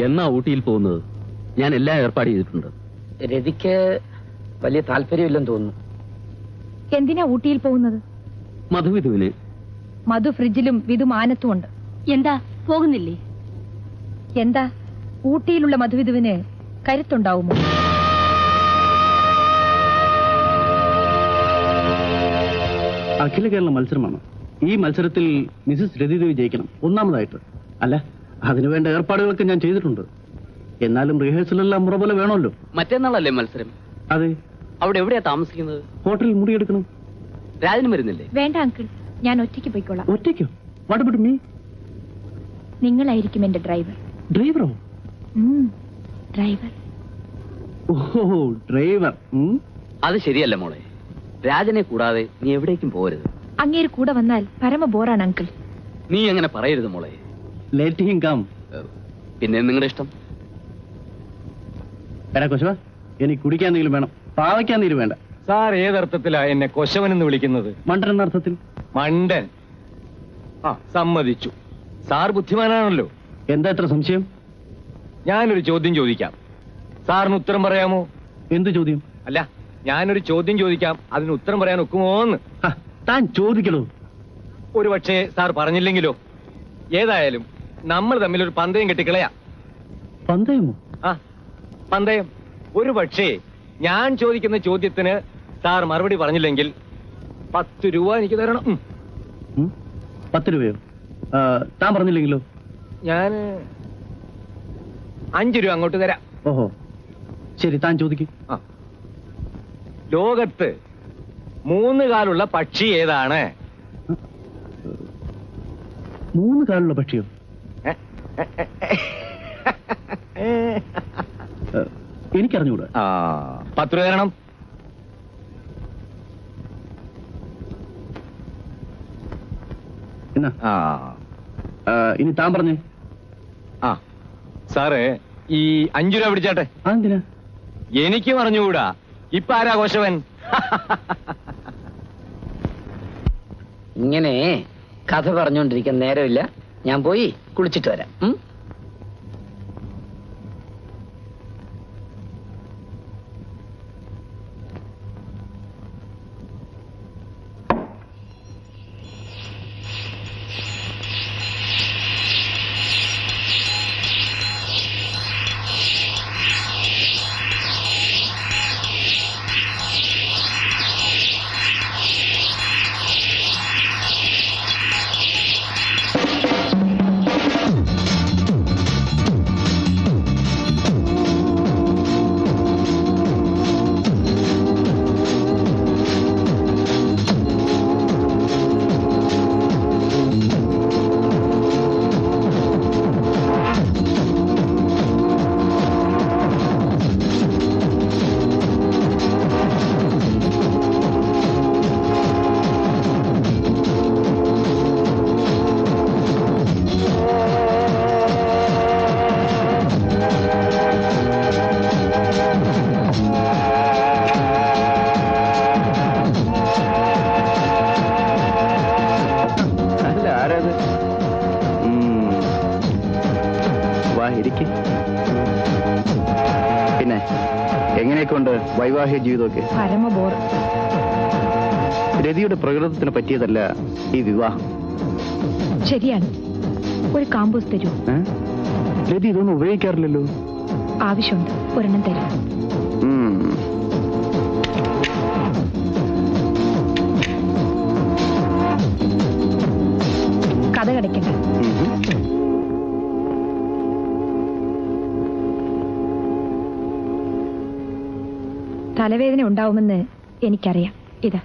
എന്നാ ഊട്ടിയിൽ പോകുന്നത്? ഞാൻ എല്ലാം ഏർപ്പാട് ചെയ്തിട്ടുണ്ട്. രതിക്ക് വലിയ താല്പര്യമില്ലെന്ന് തോന്നുന്നു. എന്തിനാ ഊട്ടിയിൽ പോകുന്നത്? മധുവിധുവിന്. മധു ഫ്രിഡ്ജിലും വിധു മാനത്തും ഉണ്ട്. എന്താ പോകുന്നില്ലേ? എന്താ ഊട്ടിയിലുള്ള മധുവിധുവിന് കരുത്തുണ്ടാവുമോ? അഖില കേരള മത്സരമാണ്. ഈ മത്സരത്തിൽ മിസസ് രതിദേവി ജയിക്കണം, ഒന്നാമതായിട്ട്. അല്ല, അതിനുവേണ്ട ഏർപ്പാടുകളൊക്കെ ഞാൻ ചെയ്തിട്ടുണ്ട്. എന്നാലും റിഹേഴ്സലെല്ലാം മുറ പോലെ വേണമല്ലോ. മറ്റന്നാളല്ലേ മത്സരം? അതെ. അവിടെ എവിടെയാ താമസിക്കുന്നത്? ഹോട്ടലിൽ മുറിയെടുക്കണം. രാജന് വരുന്നില്ലേ? വേണ്ട അങ്കിൾ, ഞാൻ ഒറ്റയ്ക്ക് പോയിക്കോളാം. ഒറ്റയ്ക്കോ? What about me? നിങ്ങളായിരിക്കും എന്റെ ഡ്രൈവർ. ഡ്രൈവറോ? ഡ്രൈവർ. ഓഹോ, ഡ്രൈവർ. അത് ശരിയല്ല മോളെ. രാജനെ കൂടാതെ നീ എവിടേക്കും പോകരുത്. അങ്ങേര് കൂടെ വന്നാൽ പരമ ബോറാണ് അങ്കിൾ. നീ അങ്ങനെ പറയരുത് മോളെ. Let him come. പിന്നെ നിങ്ങളുടെ ഇഷ്ടം. എടാ കൊശവ, എനിക്ക് കുടിക്കാൻ എന്തെങ്കിലും വേണം. പാവയ്ക്കാൻ നീര് വേണ്ട. സാർ ഏതർത്ഥത്തിലാ എന്നെ കൊശവൻ എന്ന് വിളിക്കുന്നത്? മണ്ടൻ എന്ന അർത്ഥത്തിൽ. മണ്ടൻ? ആ, സമ്മതിച്ചു. സാർ ബുദ്ധിമാനാണല്ലോ. എന്താ എത്ര സംശയം? ഞാനൊരു ചോദ്യം ചോദിക്കാം, സാറിന് ഉത്തരം പറയാമോ? എന്ത് ചോദ്യം? അല്ല, ഞാനൊരു ചോദ്യം ചോദിക്കാം, അതിന് ഉത്തരം പറയാൻ ഒക്കുമോന്ന്. താൻ ചോദിക്കണോ? ഒരു പക്ഷേ സാർ പറഞ്ഞില്ലെങ്കിലോ? ഏതായാലും നമ്മൾ തമ്മിലൊരു പന്തയം കെട്ടിക്കളയാ. പന്തയമോ? ആ, പന്തയം. ഒരു പക്ഷേ ഞാൻ ചോദിക്കുന്ന ചോദ്യത്തിന് സാർ മറുപടി പറഞ്ഞില്ലെങ്കിൽ 10 രൂപ എനിക്ക് തരണം. 10 രൂപയോ? താൻ പറഞ്ഞില്ലെങ്കിലോ? ഞാൻ 5 രൂപ അങ്ങോട്ട് തരാം. ഓഹോ, ശരി, താൻ ചോദിക്കും. ലോകത്ത് 3 കാലുള്ള പക്ഷി ഏതാണ്? 3 കാലുള്ള പക്ഷിയോ? എനിക്കറിഞ്ഞൂടാ. 10 രൂപ തരണം. എന്നാ ഇനി താൻ പറഞ്ഞേ. സാറേ, ഈ 5 രൂപ പിടിച്ചാട്ടെ. അതെന്തിനാ? എനിക്കും അറിഞ്ഞുകൂടാ. ഇപ്പൊ ആരാ കോശവൻ? ഇങ്ങനെ കഥ പറഞ്ഞുകൊണ്ടിരിക്കാൻ നേരമില്ല. ഞാൻ പോയി കുളിച്ചിട്ട് വരാം. പിന്നെ എങ്ങനെയൊക്കെയുണ്ട് വൈവാഹിക ജീവിതമൊക്കെ? പരമ ബോർ. രതിയുടെ പ്രകൃതത്തിന് പറ്റിയതല്ല ഈ വിവാഹം. ശരിയാണ്. ഒരു കാമ്പൂസ് തരൂ. രതി ഇതൊന്നും ഉപയോഗിക്കാറില്ലല്ലോ. ആവശ്യമുണ്ട്, ഒരെണ്ണം തരൂ. കഥ കടയ്ക്കണ്ട. തലവേദന ഉണ്ടാവുമെന്ന് എനിക്കറിയാം. ഇതാ.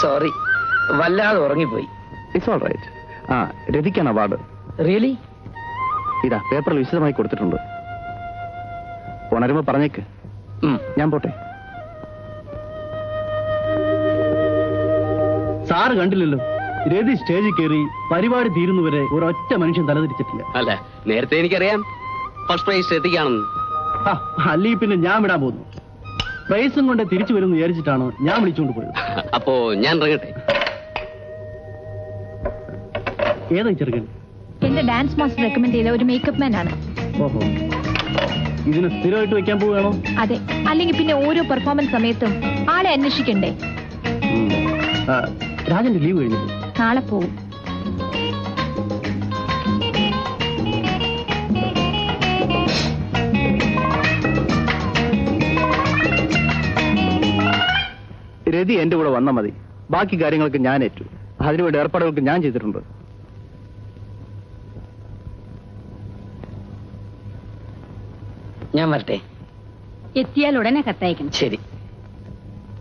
സോറി, വല്ലാതെ ഉറങ്ങിപ്പോയി. It's all right. ആ, രതിക്കാണ് അവാർഡ്. റിയലി? ഇതാ പേപ്പറിൽ വിശദമായി കൊടുത്തിട്ടുണ്ട്. ഉണരുമ്പോ പറഞ്ഞേക്ക്. ഞാൻ പോട്ടെ. സാറ് കണ്ടില്ലല്ലോ, രതി സ്റ്റേജിൽ കയറി പരിപാടി തീരുന്നവരെ ഒരൊറ്റ മനുഷ്യൻ തലതിരിച്ചിട്ടില്ല. അല്ല, നേരത്തെ എനിക്കറിയാം ഫസ്റ്റ് പ്രൈസ് എത്തിക്കാണെന്ന്. അല്ലെങ്കിൽ പിന്നെ ഞാൻ വിടാൻ പോകുന്നു. പ്രൈസും കൊണ്ട് തിരിച്ചു വരുമെന്ന് വിചാരിച്ചിട്ടാണ് ഞാൻ വിളിച്ചുകൊണ്ട് പോയത്. അപ്പോ ഞാൻ ഇറങ്ങട്ടെ. ഏതാ ചെറുക്കൻ? എന്റെ ഡാൻസ് മാസ്റ്റർ റെക്കമെൻഡ് ചെയ്ത ഒരു മേക്കപ്പ് മാൻ ആണ്. ഓഹോ, ഇതിന് സ്ഥിരമായിട്ട് വെക്കാൻ പോവുകയാണോ? അതെ, അല്ലെങ്കിൽ പിന്നെ ഓരോ പെർഫോമൻസ് സമയത്തും ആളെ അന്വേഷിക്കണ്ടേ. രാജന്റെ ലീവ് കഴിഞ്ഞു. നാളെ പോവും. രതി എന്റെ കൂടെ വന്നാൽ മതി. ബാക്കി കാര്യങ്ങൾക്ക് ഞാൻ ഏറ്റു. അതിനുവേണ്ടി ഏർപ്പാടുകൾക്ക് ഞാൻ ചെയ്തിട്ടുണ്ട്. ഞാൻ വരട്ടെ. എത്തിയാൽ ഉടനെ കത്തയക്കണം. ശരി.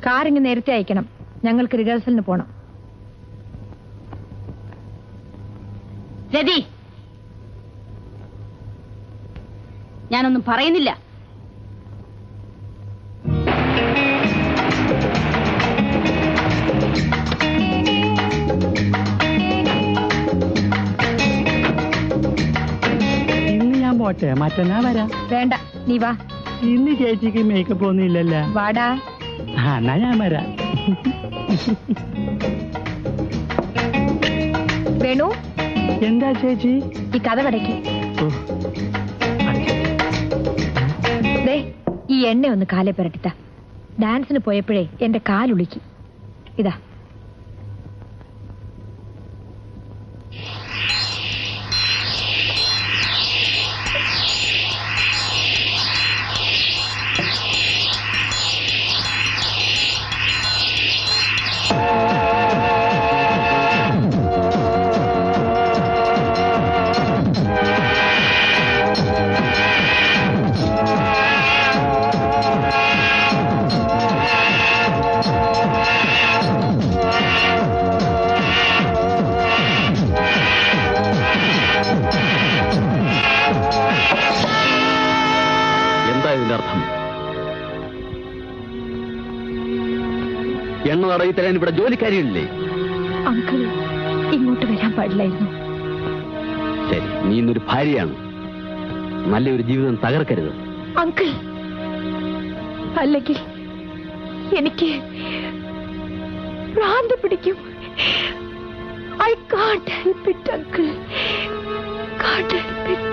കാറിങ് നേരത്തെ അയക്കണം, ഞങ്ങൾക്ക് റിഹേഴ്സലിന് പോണം. രതി, ഞാനൊന്നും പറയുന്നില്ല. ഇന്ന് ഞാൻ പോട്ടെ, മറ്റന്നാ വരാം. വേണ്ട, നീ വാ. ഇന്ന് ചേച്ചിക്ക് മേക്കപ്പ് ഒന്നും ഇല്ലല്ലോ. വാടാ. എന്നാ ഞാൻ വരാം. വേണു, എന്താ ചേച്ചി? ഈ കഥ കടക്കി. ദേ, ഈ എണ്ണ ഒന്ന് കാലെ പുരട്ടിത്ത. ഡാൻസിന് പോയപ്പോഴേ എന്റെ കാലുളുക്കി. ഇതാ. എന്താ ഇതിന്റെ അർത്ഥം? എണ്ണ തടവി തരാൻ ഇവിടെ ജോലിക്കാരികളില്ലേ? അങ്കിൾ ഇങ്ങോട്ട് വരാൻ പാടില്ലായിരുന്നു. ശരി, നീ ഇന്നൊരു ഭാര്യയാണ്. നല്ലൊരു ജീവിതം തകർക്കരുത്. അങ്കിൾ, അല്ലെങ്കിൽ എനിക്ക് ഭ്രാന്ത് പിടിക്കും. I can't help it uncle, കാണ്ട് ഹെൽപ്പ് ഇറ്റ്.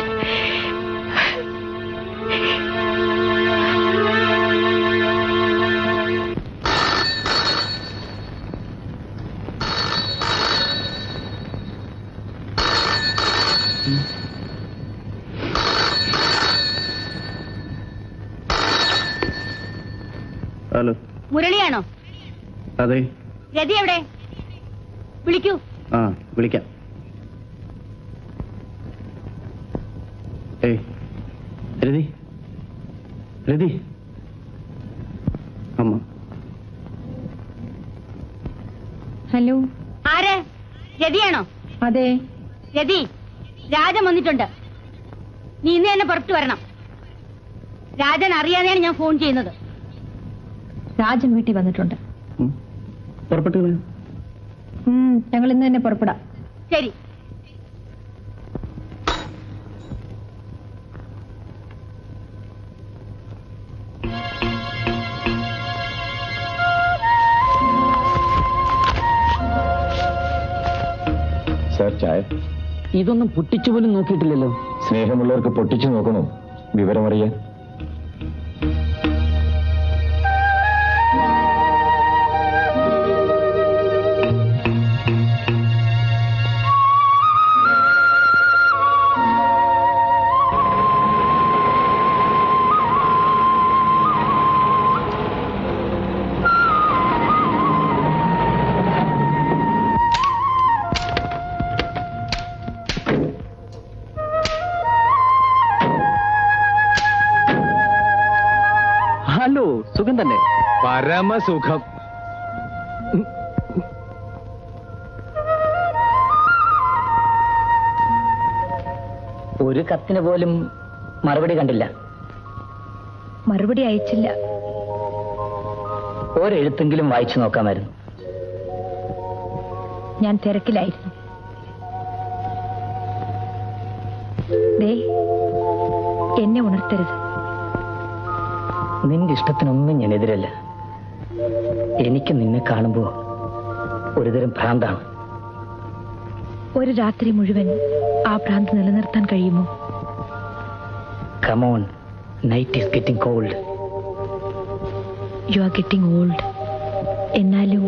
ഹലോ. മുരളിയാണോ? അതെ. രതി എവിടെ? വിളിക്കൂ. ആ, വിളിക്കാം. ഏയ് രതി, രതി. അമ്മ. ഹലോ. ആര്? രതിയാണോ? അതെ. രതി, രാജൻ വന്നിട്ടുണ്ട്. നീ ഇന്ന് തന്നെ പുറത്തു വരണം. രാജൻ അറിയാതെയാണ് ഞാൻ ഫോൺ ചെയ്യുന്നത്. രാജൻ വീട്ടിൽ വന്നിട്ടുണ്ട്. പുറപ്പെട്ടു. ഞങ്ങൾ ഇന്ന് തന്നെ പുറപ്പെടാം. ശരി. സാർ, ചായ. ഇതൊന്നും പൊട്ടിച്ചു പോലും നോക്കിയിട്ടില്ലല്ലോ. സ്നേഹമുള്ളവർക്ക് പൊട്ടിച്ചു നോക്കണോ വിവരമറിയാൻ? പരമസുഖം. ഒരു കത്തിന് പോലും മറുപടി കണ്ടില്ല. മറുപടി അയച്ചില്ല. ഒരെഴുത്തെങ്കിലും വായിച്ചു നോക്കാമായിരുന്നു. ഞാൻ തിരക്കിലായിരുന്നു. ദേ, എന്നെ ഉണർത്തരുത്. നിന്റെ ഇഷ്ടത്തിനൊന്നും ഞാൻ എതിരല്ല. എനിക്ക് നിന്നെ കാണുമ്പോ ഒരുതരം ഭ്രാന്താണ്. ഒരു രാത്രി മുഴുവൻ ആ ഭ്രാന്ത് നിലനിർത്താൻ കഴിയുമോ? Come on, night is getting cold. You are getting old. എന്നാലും